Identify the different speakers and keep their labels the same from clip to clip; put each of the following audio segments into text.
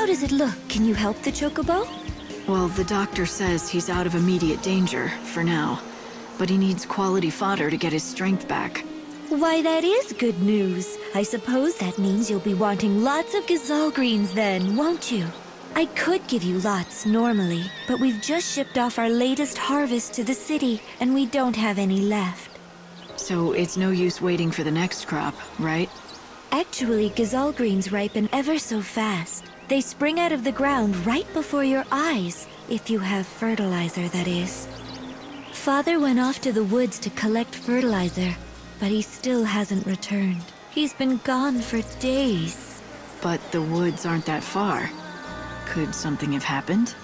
Speaker 1: How does it look? Can you help the chocobo?
Speaker 2: Well, the doctor says he's out of immediate danger, for now. But he needs quality fodder to get his strength back.
Speaker 1: Why, that is good news. I suppose that means you'll be wanting lots of gazelle greens then, won't you? I could give you lots normally, but we've just shipped off our latest harvest to the city, and we don't have any left.
Speaker 2: So it's no use waiting for the next crop, right?
Speaker 1: Actually, gazelle greens ripen ever so fast. They spring out of the ground right before your eyes, if you have fertilizer, that is. Father went off to the woods to collect fertilizer, but he still hasn't returned. He's been gone for days.
Speaker 2: But the woods aren't that far. Could something have happened?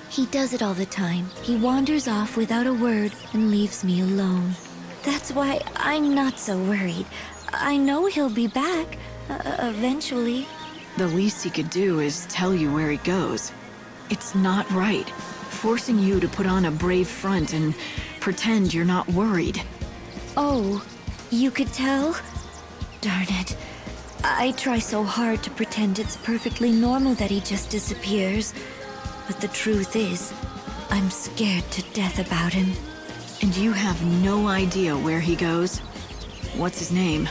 Speaker 1: He does it all the time. He wanders off without a word and leaves me alone. That's why I'm not so worried. I know he'll be back, eventually.
Speaker 2: The least he could do is tell you where he goes. It's not right. Forcing you to put on a brave front and pretend you're not worried.
Speaker 1: Oh, you could tell? Darn it. I try so hard to pretend it's perfectly normal that he just disappears. But the truth is, I'm scared to death about him.
Speaker 2: And you have no idea where he goes? What's his name?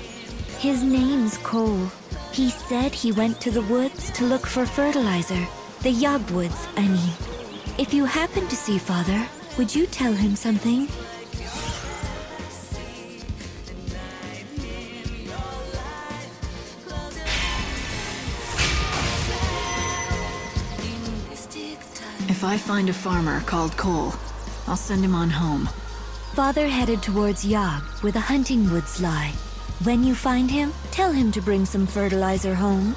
Speaker 1: His name's Cole. He said he went to the woods to look for fertilizer. The Yogwoods, I mean. If you happen to see Father, would you tell him something?
Speaker 2: If I find a farmer called Cole, I'll send him on home.
Speaker 1: Father headed towards Yog, where the hunting woods lie. When you find him, tell him to bring some fertilizer home.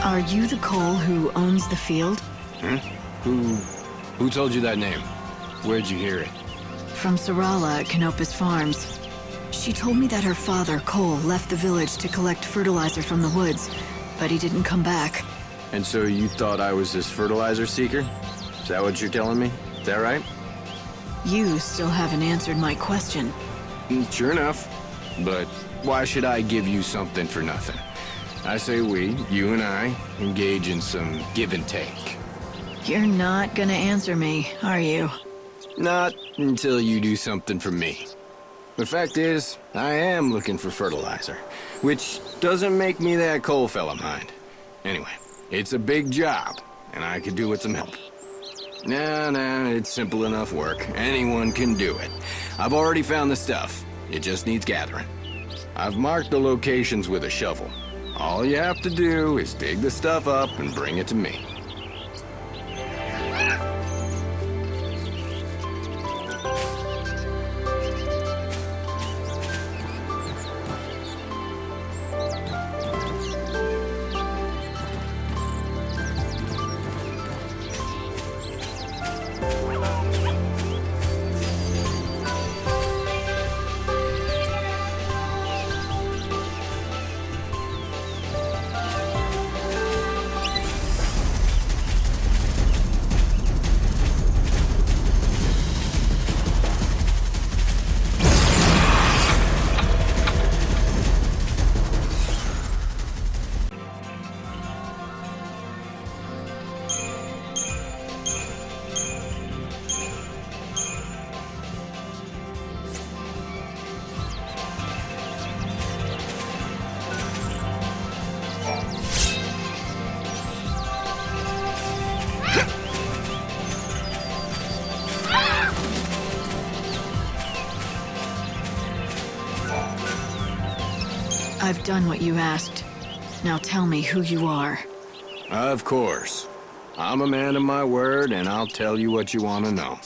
Speaker 2: Are you the Cole who owns the field?
Speaker 3: Who told you that name? Where'd you hear it?
Speaker 2: From Sarala at Canopus Farms. She told me that her father, Cole, left the village to collect fertilizer from the woods, but he didn't come back.
Speaker 3: And so you thought I was this fertilizer seeker? Is that what you're telling me? Is that right?
Speaker 2: You still haven't answered my question.
Speaker 3: Sure enough. But why should I give you something for nothing? I say we, you and I, engage in some give and take.
Speaker 2: You're not gonna answer me, are you?
Speaker 3: Not until you do something for me. The fact is, I am looking for fertilizer, which doesn't make me that coal fella, mind. Anyway, it's a big job, and I could do with some help. Nah, it's simple enough work. Anyone can do it. I've already found the stuff. It just needs gathering. I've marked the locations with a shovel. All you have to do is dig the stuff up and bring it to me.
Speaker 2: I've done what you asked. Now tell me who you are.
Speaker 3: Of course. I'm a man of my word, and I'll tell you what you want to know.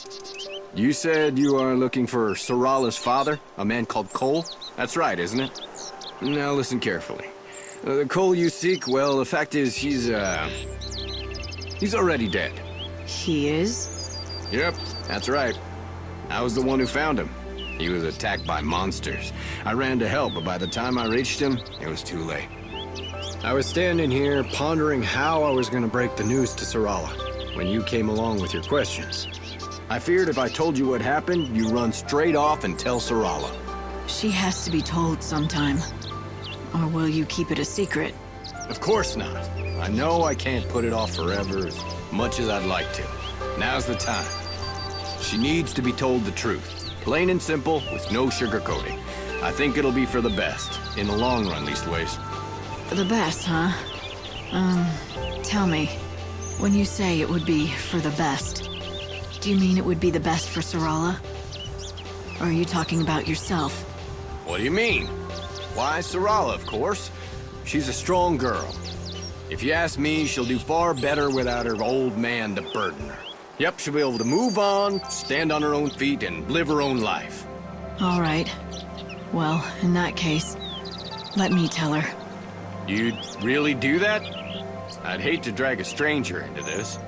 Speaker 3: You said you are looking for Sarala's father, a man called Cole? That's right, isn't it? Now listen carefully. The Cole you seek, well, the fact is he's already dead.
Speaker 2: He is?
Speaker 3: Yep, that's right. I was the one who found him. He was attacked by monsters. I ran to help, but by the time I reached him, it was too late. I was standing here pondering how I was going to break the news to Sarala when you came along with your questions. I feared if I told you what happened, you'd run straight off and tell Sarala.
Speaker 2: She has to be told sometime. Or will you keep it a secret?
Speaker 3: Of course not. I know I can't put it off forever as much as I'd like to. Now's the time. She needs to be told the truth. Plain and simple, with no sugarcoating. I think it'll be for the best. In the long run, leastways.
Speaker 2: For the best, huh? Tell me, when you say it would be for the best, do you mean it would be the best for Sarala? Or are you talking about yourself?
Speaker 3: What do you mean? Why, Sarala, of course. She's a strong girl. If you ask me, she'll do far better without her old man to burden her. Yep, she'll be able to move on, stand on her own feet, and live her own life.
Speaker 2: All right. Well, in that case, let me tell her.
Speaker 3: You'd really do that? I'd hate to drag a stranger into this.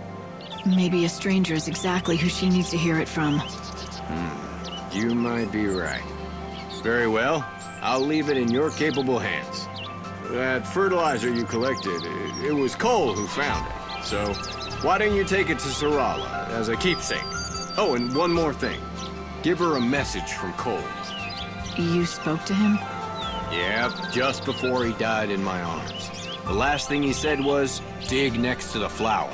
Speaker 2: Maybe a stranger is exactly who she needs to hear it from.
Speaker 3: You might be right. Very well. I'll leave it in your capable hands. That fertilizer you collected, it was Cole who found it. So, why don't you take it to Sarala as a keepsake? Oh, and one more thing. Give her a message from Cole.
Speaker 2: You spoke to him?
Speaker 3: Yep, just before he died in my arms. The last thing he said was, dig next to the flower.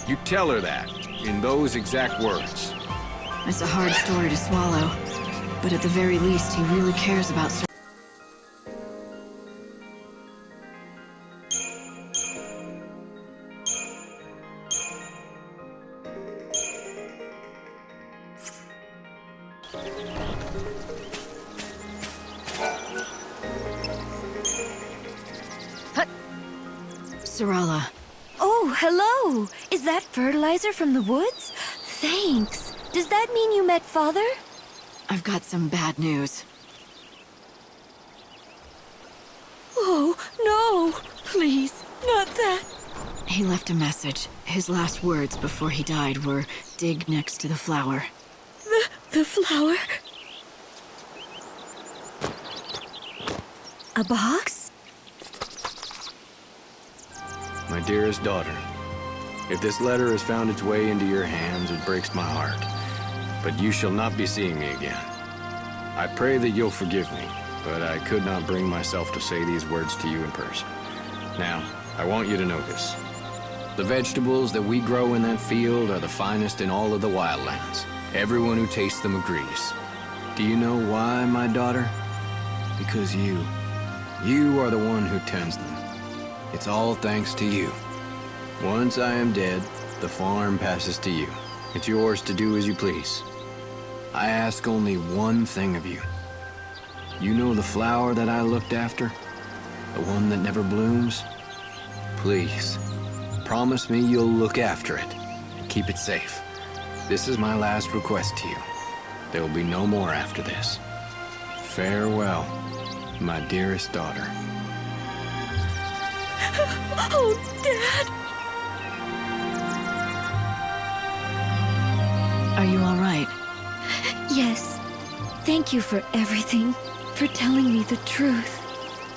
Speaker 3: You tell her that, in those exact words.
Speaker 2: It's a hard story to swallow, but at the very least, he really cares about Sarala.
Speaker 1: Oh, hello! Is that fertilizer from the woods? Thanks. Does that mean you met Father?
Speaker 2: I've got some bad news.
Speaker 1: Oh, no! Please, not that.
Speaker 2: He left a message. His last words before he died were, dig next to the flower.
Speaker 1: The flower? A box?
Speaker 3: My dearest daughter, if this letter has found its way into your hands, it breaks my heart. But you shall not be seeing me again. I pray that you'll forgive me, but I could not bring myself to say these words to you in person. Now, I want you to know this. The vegetables that we grow in that field are the finest in all of the wildlands. Everyone who tastes them agrees. Do you know why, my daughter? Because you are the one who tends them. It's all thanks to you. Once I am dead, the farm passes to you. It's yours to do as you please. I ask only one thing of you. You know the flower that I looked after? The one that never blooms? Please, promise me you'll look after it and keep it safe. This is my last request to you. There will be no more after this. Farewell, my dearest daughter.
Speaker 1: Oh, Dad!
Speaker 2: Are you all right?
Speaker 1: Yes. Thank you for everything, for telling me the truth.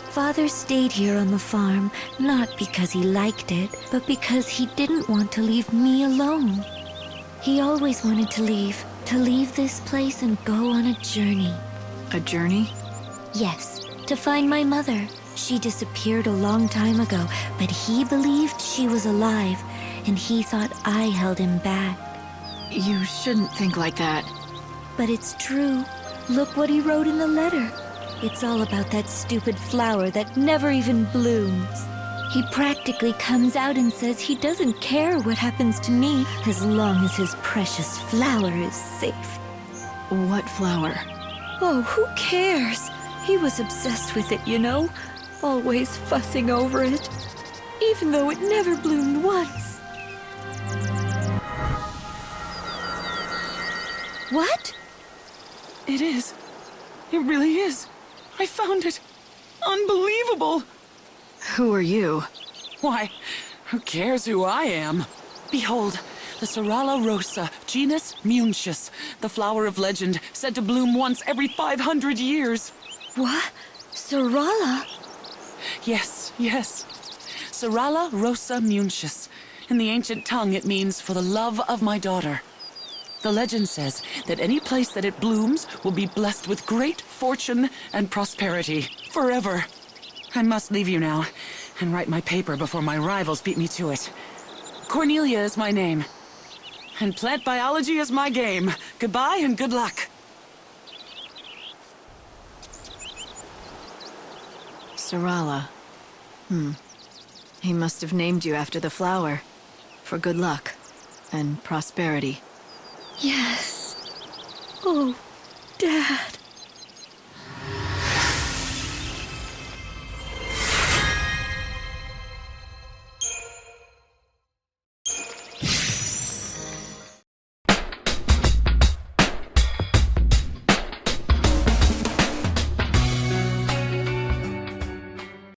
Speaker 1: Father stayed here on the farm, not because he liked it, but because he didn't want to leave me alone. He always wanted to leave this place and go on a journey.
Speaker 2: A journey?
Speaker 1: Yes, to find my mother. She disappeared a long time ago, but he believed she was alive, and he thought I held him back.
Speaker 2: You shouldn't think like that.
Speaker 1: But it's true. Look what he wrote in the letter. It's all about that stupid flower that never even blooms. He practically comes out and says he doesn't care what happens to me as long as his precious flower is safe.
Speaker 2: What flower?
Speaker 1: Oh, who cares? He was obsessed with it, you know? Always fussing over it. Even though it never bloomed once. What?
Speaker 4: It is. It really is. I found it. Unbelievable.
Speaker 2: Who are you?
Speaker 4: Why, who cares who I am? Behold, The Sorala rosa, genus Muntius, the flower of legend, said to bloom once every 500 years.
Speaker 1: What? Sorala?
Speaker 4: Yes, yes. Sorala rosa Muntius. In the ancient tongue, it means for the love of my daughter. The legend says that any place that it blooms will be blessed with great fortune and prosperity forever. I must leave you now and write my paper before my rivals beat me to it. Cornelia is my name, and plant biology is my game. Goodbye and good luck.
Speaker 2: Sorala. He must have named you after the flower. For good luck and prosperity.
Speaker 1: Yes. Oh, Dad.